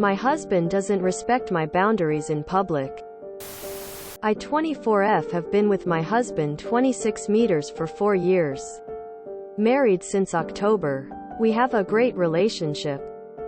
My husband doesn't respect my boundaries in public. I 24F have been with my husband 26 meters for 4 years. Married since October. We have a great relationship.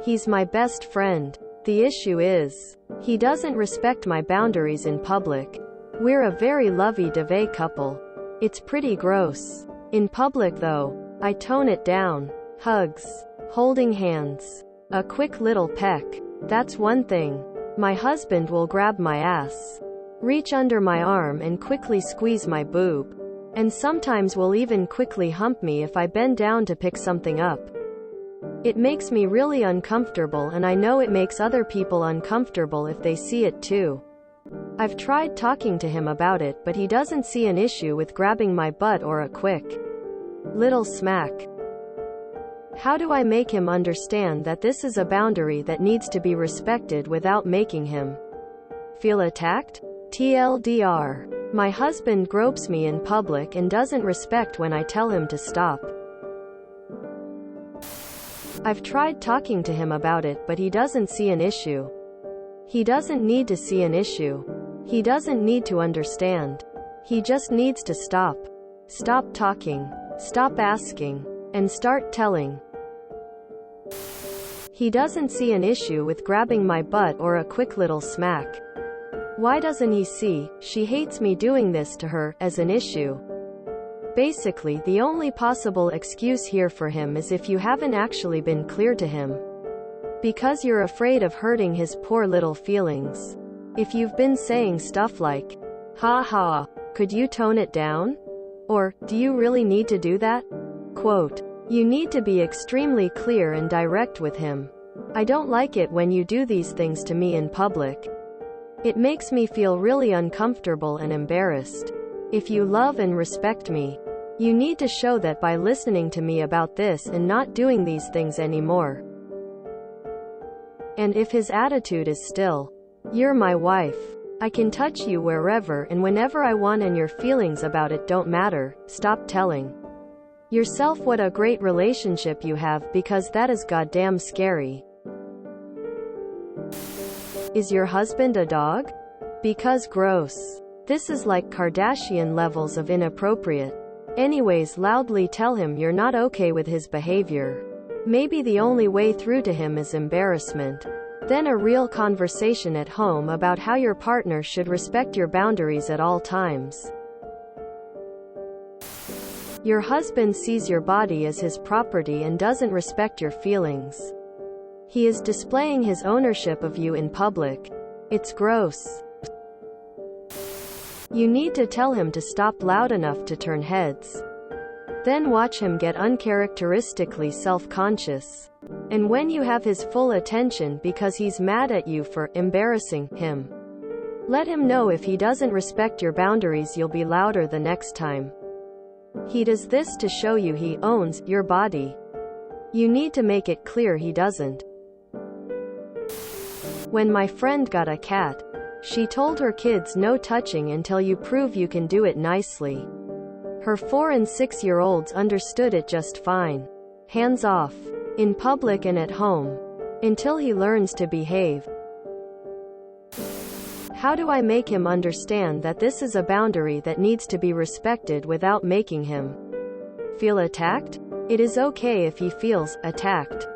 He's my best friend. The issue is, he doesn't respect my boundaries in public. We're a very lovey-dovey couple. It's pretty gross. In public though, I tone it down. Hugs. Holding hands. A quick little peck. That's one thing. My husband will grab my ass, reach under my arm and quickly squeeze my boob. And sometimes will even quickly hump me if I bend down to pick something up. It makes me really uncomfortable, and I know it makes other people uncomfortable if they see it too. I've tried talking to him about it, but he doesn't see an issue with grabbing my butt or a quick little smack. How do I make him understand that this is a boundary that needs to be respected without making him feel attacked? TLDR. My husband gropes me in public and doesn't respect when I tell him to stop. I've tried talking to him about it, but he doesn't see an issue. He doesn't need to see an issue. He doesn't need to understand. He just needs to stop. Stop talking. Stop asking. And start telling. He doesn't see an issue with grabbing my butt or a quick little smack. Why doesn't he see, she hates me doing this to her, as an issue? Basically, the only possible excuse here for him is if you haven't actually been clear to him. Because you're afraid of hurting his poor little feelings. If you've been saying stuff like, "Ha ha, could you tone it down?" Or, "Do you really need to do that?" Quote, you need to be extremely clear and direct with him. I don't like it when you do these things to me in public. It makes me feel really uncomfortable and embarrassed. If you love and respect me, you need to show that by listening to me about this and not doing these things anymore. And if his attitude is still, "You're my wife. I can touch you wherever and whenever I want and your feelings about it don't matter," stop telling yourself what a great relationship you have, because that is goddamn scary. Is your husband a dog? Because gross. This is like Kardashian levels of inappropriate. Anyways, loudly tell him you're not okay with his behavior. Maybe the only way through to him is embarrassment. Then a real conversation at home about how your partner should respect your boundaries at all times. Your husband sees your body as his property and doesn't respect your feelings. He is displaying his ownership of you in public. It's gross. You need to tell him to stop loud enough to turn heads. Then watch him get uncharacteristically self-conscious. And when you have his full attention because he's mad at you for embarrassing him, let him know if he doesn't respect your boundaries, you'll be louder the next time. He does this to show you he owns your body. You need to make it clear he doesn't. When my friend got a cat, she told her kids no touching until you prove you can do it nicely. Her 4 and 6-year-olds understood it just fine. Hands off. In public and at home. Until he learns to behave. How do I make him understand that this is a boundary that needs to be respected without making him feel attacked? It is okay if he feels attacked.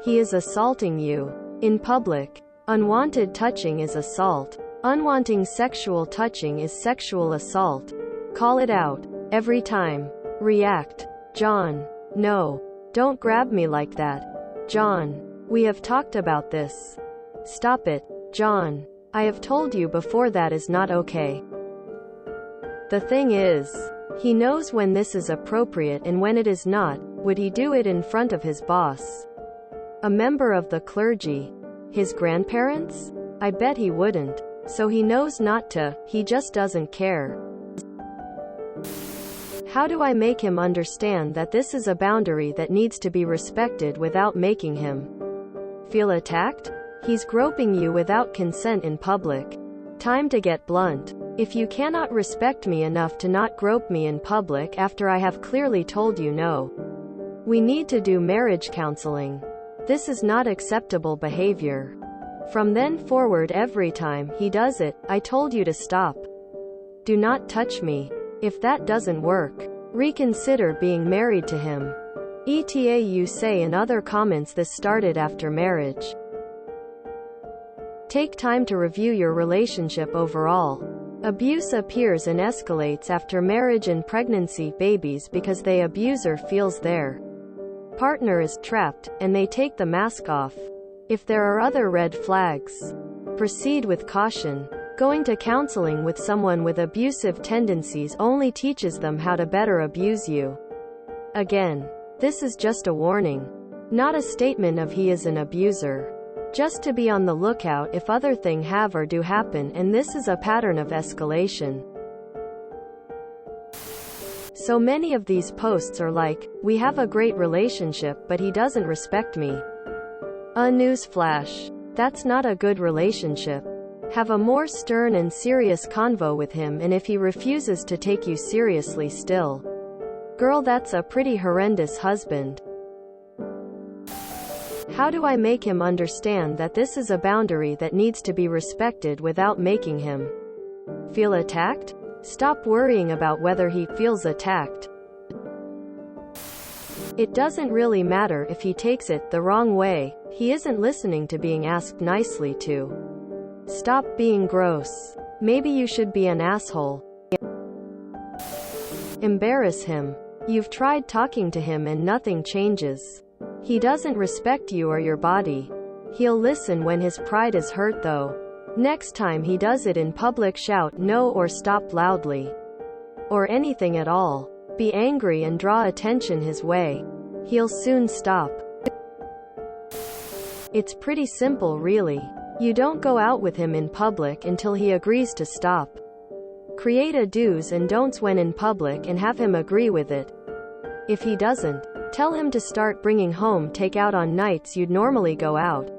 He is assaulting you. In public. Unwanted touching is assault. Unwanting sexual touching is sexual assault. Call it out. Every time. React. John. No. Don't grab me like that. John. We have talked about this. Stop it. John. I have told you before that is not okay. The thing is, he knows when this is appropriate and when it is not. Would he do it in front of his boss? A member of the clergy? His grandparents? I bet he wouldn't. So he knows not to, he just doesn't care. How do I make him understand that this is a boundary that needs to be respected without making him feel attacked? He's groping you without consent in public. Time to get blunt. If you cannot respect me enough to not grope me in public after I have clearly told you no, we need to do marriage counseling. This is not acceptable behavior. From then forward, every time he does it, I told you to stop. Do not touch me. If that doesn't work, reconsider being married to him. ETA you say in other comments this started after marriage. Take time to review your relationship overall. Abuse appears and escalates after marriage and pregnancy babies because the abuser feels their partner is trapped, and they take the mask off. If there are other red flags, proceed with caution. Going to counseling with someone with abusive tendencies only teaches them how to better abuse you. Again, this is just a warning, not a statement of he is an abuser. Just to be on the lookout if other things have or do happen, and this is a pattern of escalation. So many of these posts are like, we have a great relationship but he doesn't respect me. A newsflash. That's not a good relationship. Have a more stern and serious convo with him, and if he refuses to take you seriously still, girl, that's a pretty horrendous husband. How do I make him understand that this is a boundary that needs to be respected without making him feel attacked? Stop worrying about whether he feels attacked. It doesn't really matter if he takes it the wrong way. He isn't listening to being asked nicely to. Stop being gross. Maybe you should be an asshole. Embarrass him. You've tried talking to him and nothing changes. He doesn't respect you or your body. He'll listen when his pride is hurt though. Next time he does it in public, shout no or stop loudly. Or anything at all. Be angry and draw attention his way. He'll soon stop. It's pretty simple really. You don't go out with him in public until he agrees to stop. Create a do's and don'ts when in public and have him agree with it. If he doesn't, tell him to start bringing home takeout on nights you'd normally go out.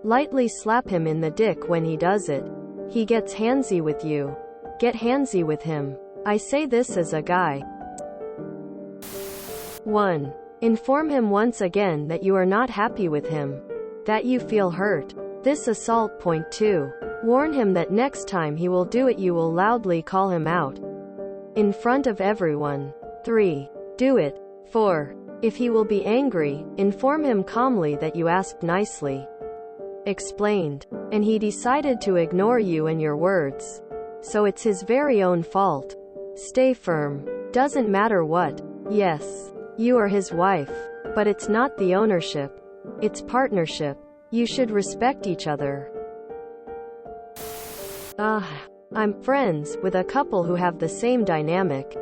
Lightly slap him in the dick when he does it. He gets handsy with you. Get handsy with him. I say this as a guy. 1. Inform him once again that you are not happy with him. That you feel hurt. This assault. Point 2. Warn him that next time he will do it you will loudly call him out. In front of everyone. 3. Do it. 4. If he will be angry, inform him calmly that you asked nicely. Explained. And he decided to ignore you and your words. So it's his very own fault. Stay firm. Doesn't matter what. Yes, you are his wife. But it's not the ownership. It's partnership. You should respect each other. I'm friends with a couple who have the same dynamic.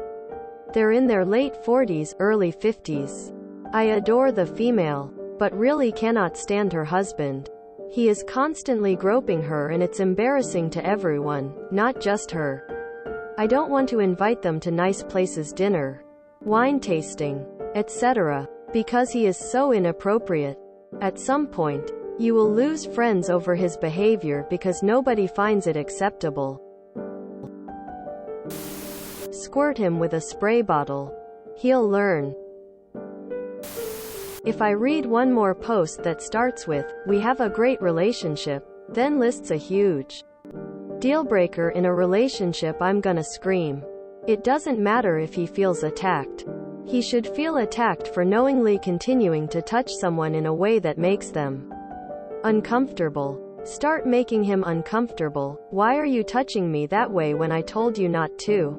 They're in their late 40s, early 50s. I adore the female, but really cannot stand her husband. He is constantly groping her and it's embarrassing to everyone, not just her. I don't want to invite them to nice places, dinner, wine tasting, etc. because he is so inappropriate. At some point, you will lose friends over his behavior because nobody finds it acceptable. Squirt him with a spray bottle. He'll learn. If I read one more post that starts with, "We have a great relationship," then lists a huge deal breaker in a relationship, I'm gonna scream. It doesn't matter if he feels attacked. He should feel attacked for knowingly continuing to touch someone in a way that makes them uncomfortable. Start making him uncomfortable. Why are you touching me that way when I told you not to?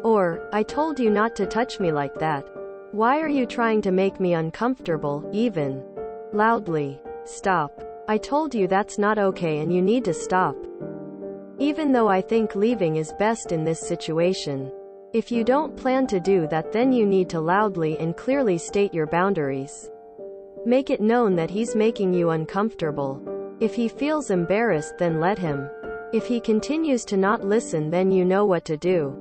Or, I told you not to touch me like that. Why are you trying to make me uncomfortable, even loudly? Stop. I told you that's not okay and you need to stop. Even though I think leaving is best in this situation. If you don't plan to do that, then you need to loudly and clearly state your boundaries. Make it known that he's making you uncomfortable. If he feels embarrassed, then let him. If he continues to not listen, then you know what to do.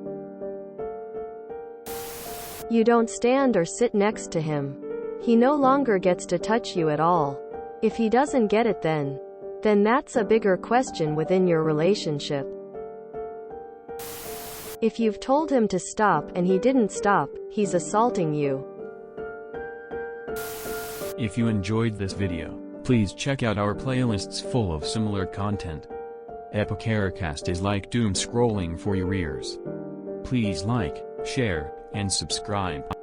You don't stand or sit next to him. He no longer gets to touch you at all. If he doesn't get it, then that's a bigger question within your relationship. If you've told him to stop and he didn't stop, he's assaulting you. If you enjoyed this video, Please check out our playlists full of similar content. Epicaricast is like doom scrolling for your ears. Please like, share, and subscribe.